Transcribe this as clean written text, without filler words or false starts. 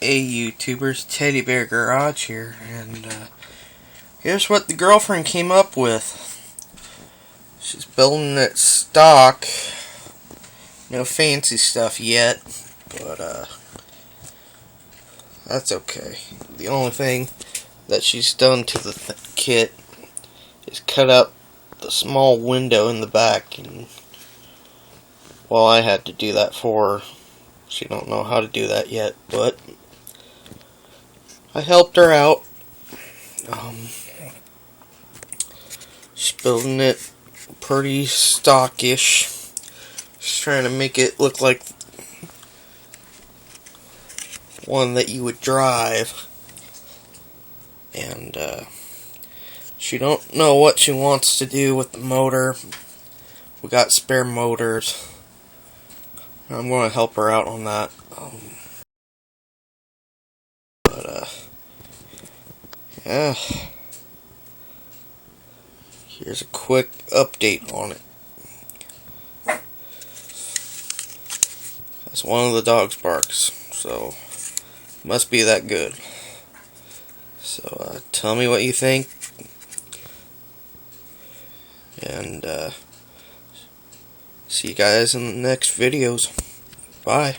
Hey YouTubers, Teddy Bear Garage here, and here's what the girlfriend came up with. She's building it stock, no fancy stuff yet, but that's okay. The only thing that she's done to the kit is cut up the small window in the back, and well, I had to do that for her. She don't know how to do that yet, but I helped her out. She's building it pretty stockish. She's trying to make it look like one that you would drive. And she don't know what she wants to do with the motor. We got spare motors. I'm going to help her out on that. Yeah. Here's a quick update on it. That's one of the dogs barks, so must be that good. So tell me what you think, and see you guys in the next videos. Bye.